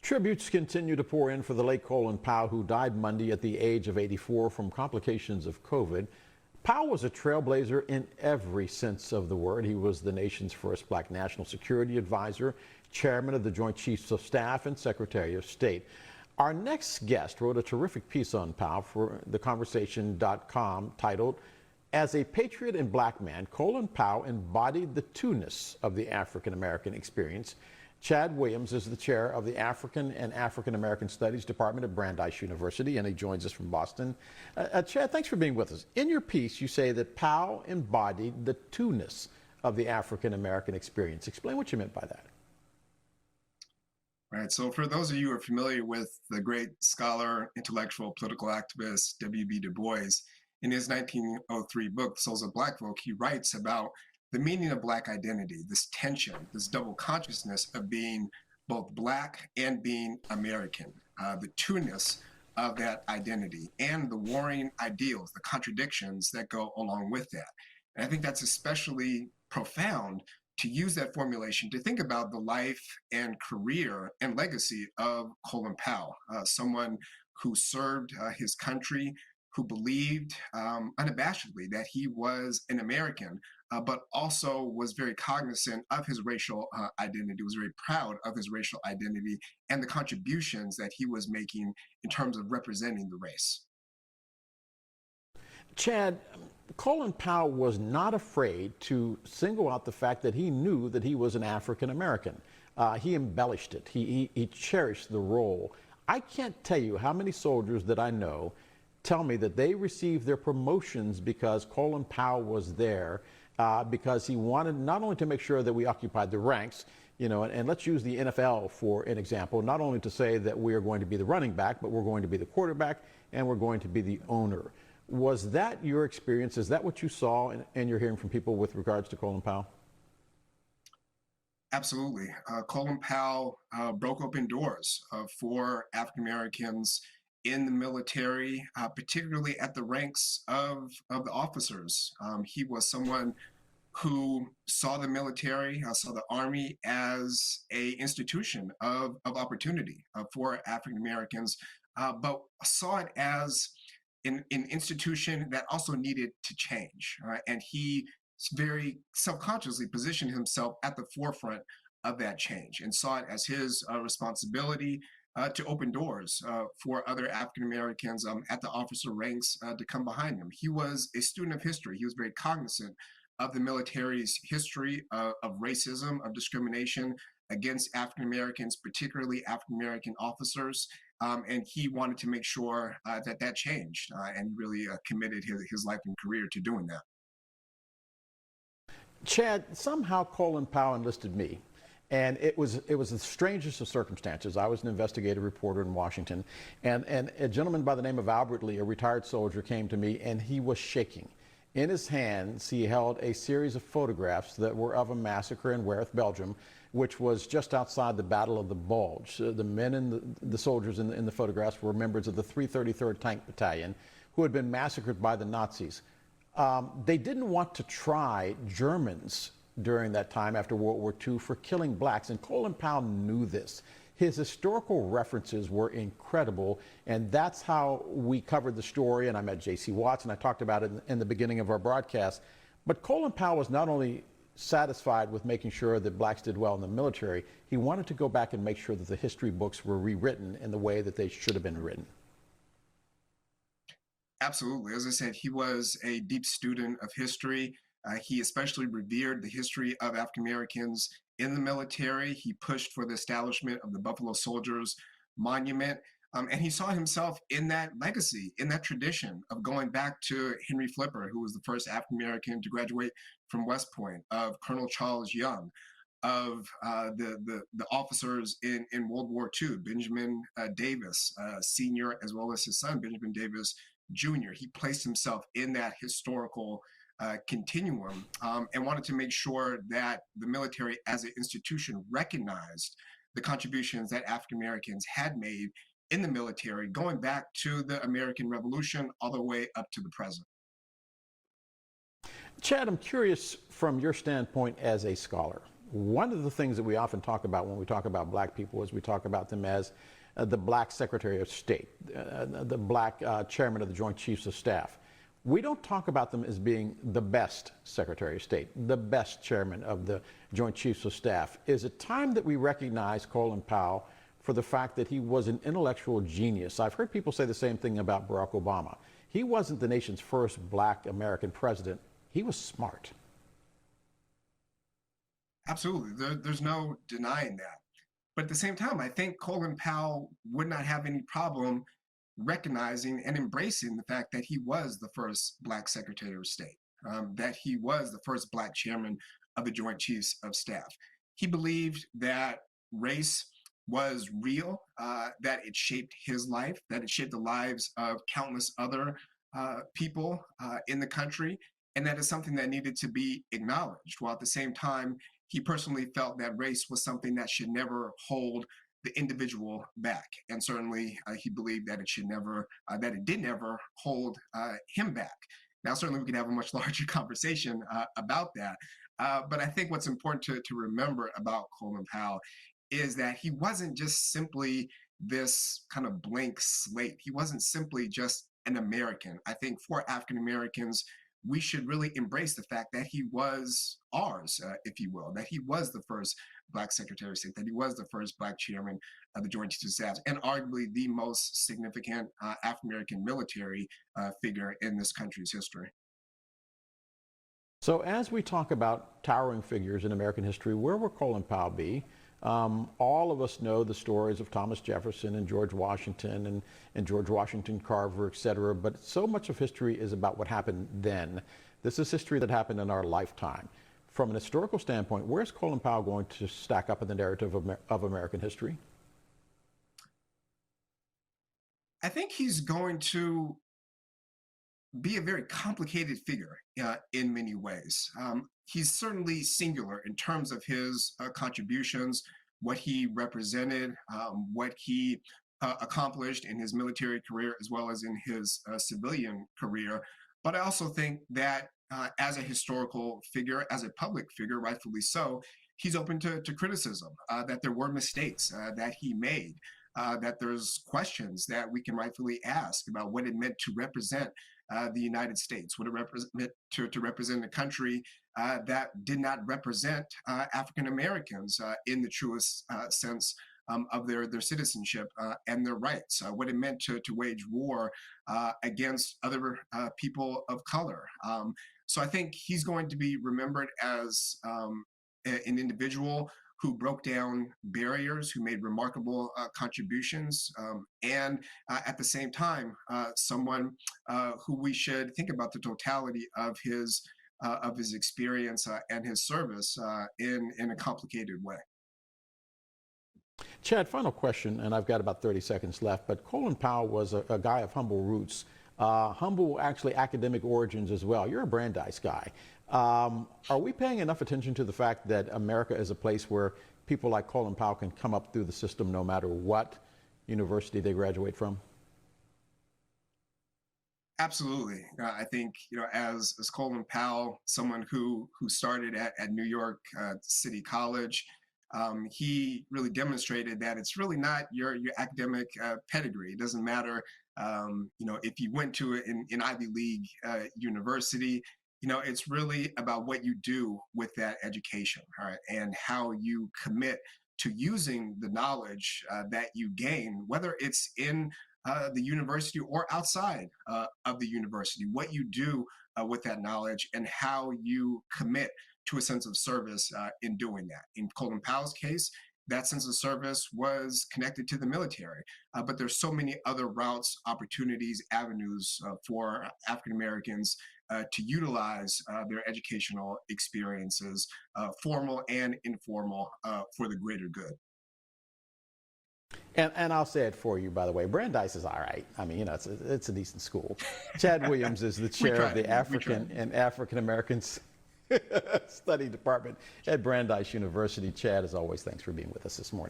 Tributes continue to pour in for the late Colin Powell, who died Monday at the age of 84 from complications of COVID. Powell was a trailblazer in every sense of the word. He was the nation's first black national security advisor, chairman of the Joint Chiefs of Staff, and Secretary of State. Our next guest wrote a terrific piece on Powell for theconversation.com titled, "As a Patriot and Black Man, Colin Powell embodied the two-ness of the African American experience." Chad Williams is the chair of the African and African American Studies Department at Brandeis University, and he joins us from Boston. Chad, thanks for being with us. In your piece, you say that Powell embodied the two-ness of the African American experience. Explain what you meant by that. Right. So for those of you who are familiar with the great scholar, intellectual, political activist, W.B. Du Bois, in his 1903 book, Souls of Black Folk, he writes about the meaning of Black identity, this tension, this double consciousness of being both Black and being American, the two-ness of that identity, and the warring ideals, the contradictions that go along with that. And I think that's especially profound to use that formulation to think about the life and career and legacy of Colin Powell, someone who served his country, who believed unabashedly that he was an American, but also was very cognizant of his racial identity, was very proud of his racial identity and the contributions that he was making in terms of representing the race. Chad, Colin Powell was not afraid to single out the fact that he knew that he was an African American. He embellished it. He cherished the role. I can't tell you how many soldiers that I know tell me that they received their promotions because Colin Powell was there, because he wanted not only to make sure that we occupied the ranks, you know, and let's use the NFL for an example, not only to say that we are going to be the running back, but we're going to be the quarterback and we're going to be the owner. Was that your experience? Is that what you saw and you're hearing from people with regards to Colin Powell? Absolutely. Colin Powell broke open doors for African Americans in the military, particularly at the ranks of the officers. He was someone who saw the military, saw the Army as a institution of opportunity for African Americans, but saw it as an institution that also needed to change. And he very self-consciously positioned himself at the forefront of that change and saw it as his responsibility to open doors for other African Americans at the officer ranks to come behind him. He was a student of history. He was very cognizant of the military's history of racism, of discrimination against African Americans, particularly African American officers. And he wanted to make sure that changed and really committed his life and career to doing that. Chad, somehow Colin Powell enlisted me. And it was the strangest of circumstances. I was an investigative reporter in Washington, and a gentleman by the name of Albert Lee, a retired soldier, came to me, and he was shaking. In his hands, he held a series of photographs that were of a massacre in Wereth, Belgium, which was just outside the Battle of the Bulge. The men and the soldiers in the photographs were members of the 333rd Tank Battalion who had been massacred by the Nazis. They didn't want to try Germans during that time after World War II for killing blacks, and Colin Powell knew this. His historical references were incredible, and that's how we covered the story. And I met J.C. Watts, and I talked about it in the beginning of our broadcast. But Colin Powell was not only satisfied with making sure that blacks did well in the military, he wanted to go back and make sure that the history books were rewritten in the way that they should have been written. Absolutely. As I said, he was a deep student of history. He especially revered the history of African Americans in the military. He pushed for the establishment of the Buffalo Soldiers Monument. And he saw himself in that legacy, in that tradition of going back to Henry Flipper, who was the first African American to graduate from West Point, of Colonel Charles Young, of the officers in World War II, Benjamin Davis, Sr., as well as his son, Benjamin Davis, Jr. He placed himself in that historical continuum and wanted to make sure that the military as an institution recognized the contributions that African Americans had made in the military, going back to the American Revolution all the way up to the present. Chad, I'm curious from your standpoint as a scholar. One of the things that we often talk about when we talk about black people is we talk about them as the black Secretary of State, the black chairman of the Joint Chiefs of Staff. We don't talk about them as being the best Secretary of State, the best chairman of the Joint Chiefs of Staff. Is it time that we recognize Colin Powell for the fact that he was an intellectual genius? I've heard people say the same thing about Barack Obama. He wasn't the nation's first black American president. He was smart. Absolutely. There's no denying that. But at the same time, I think Colin Powell would not have any problem recognizing and embracing the fact that he was the first black Secretary of State, that he was the first black chairman of the Joint Chiefs of Staff. He believed that race was real, that it shaped his life, that it shaped the lives of countless other people in the country, and that is something that needed to be acknowledged, while at the same time, he personally felt that race was something that should never hold the individual back. And certainly he believed that it should never, that it did never hold him back. Now, certainly we could have a much larger conversation about that. But I think what's important to remember about Colin Powell is that he wasn't just simply this kind of blank slate. He wasn't simply just an American. I think for African Americans, we should really embrace the fact that he was ours, if you will, that he was the first black Secretary of State, that he was the first black chairman of the Joint Chiefs of Staff, and arguably the most significant African American military figure in this country's history. So as we talk about towering figures in American history, where will Colin Powell be? All of us know the stories of Thomas Jefferson and George Washington and George Washington Carver, et cetera, but so much of history is about what happened then. This is history that happened in our lifetime. From an historical standpoint, where's Colin Powell going to stack up in the narrative of American history? I think he's going to be a very complicated figure in many ways. He's certainly singular in terms of his contributions, what he represented, what he accomplished in his military career as well as in his civilian career. But I also think that as a historical figure, as a public figure, rightfully so, he's open to criticism, that there were mistakes that he made, that there's questions that we can rightfully ask about what it meant to represent the United States, what it meant to represent a country that did not represent African Americans in the truest sense of their citizenship and their rights, what it meant to wage war against other people of color. So I think he's going to be remembered as an individual who broke down barriers, who made remarkable contributions, and at the same time, someone who we should think about the totality of his experience and his service in a complicated way. Chad, final question, and I've got about 30 seconds left, but Colin Powell was a guy of humble roots, humble actually academic origins as well. You're a Brandeis guy. Are we paying enough attention to the fact that America is a place where people like Colin Powell can come up through the system no matter what university they graduate from? Absolutely. I think, as Colin Powell, someone who started at New York City College, he really demonstrated that it's really not your academic pedigree. It doesn't matter, if you went to an Ivy League university. It's really about what you do with that education, all right, and how you commit to using the knowledge that you gain, whether it's in the university or outside of the university, what you do with that knowledge and how you commit to a sense of service in doing that. In Colin Powell's case, that sense of service was connected to the military, but there's so many other routes, opportunities, avenues for African Americans to utilize their educational experiences, formal and informal, for the greater good. And I'll say it for you, by the way, Brandeis is all right. I mean, it's a decent school. Chad Williams is the chair of the African and African Americans Study Department at Brandeis University. Chad, as always, thanks for being with us this morning.